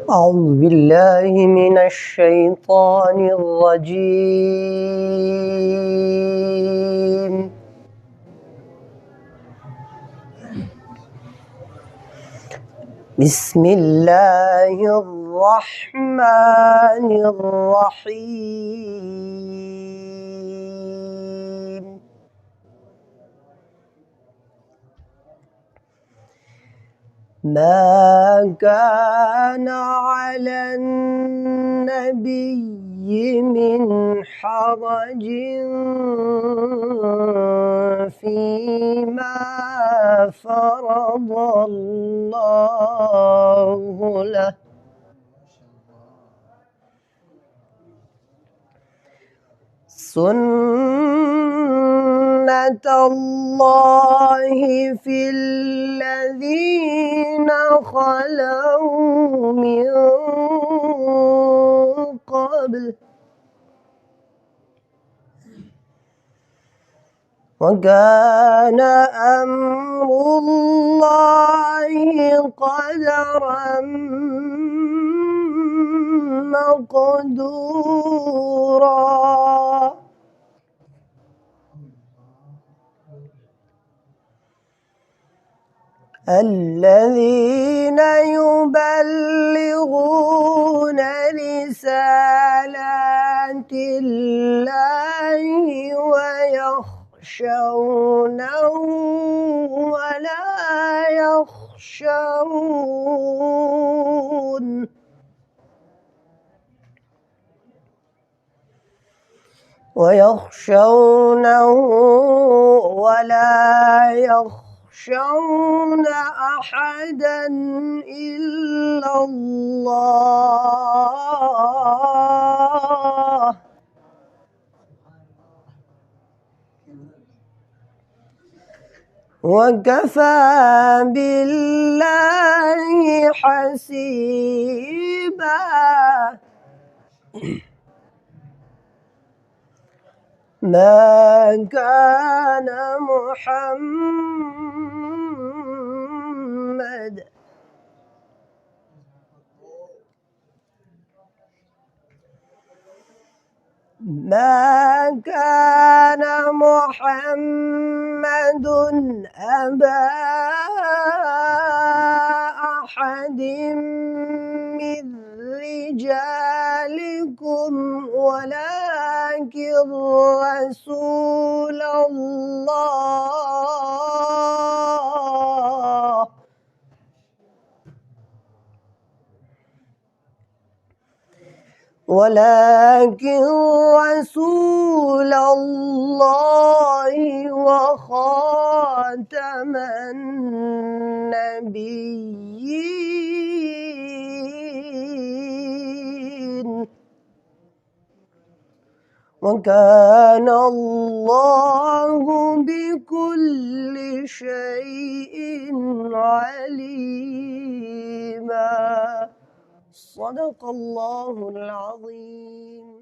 أعوذ بالله من الشيطان الرجيم. بسم الله الرحمن الرحيم. ما كان على النبي من حرج فيما فرض الله له، سنة الله في الذين خلوا من قبل، وكان أمر الله قدرا مقدورا. الذين يبلغون رسالات الله ويخشونه ولا يخشون أحدا إلا الله، وكفى بالله حسيبا. ما كان محمد أبا أحد من رجالكم ولكن رسول الله وخاتم النبيين، وكان الله بكل شيء عليما. صدق الله العظيم.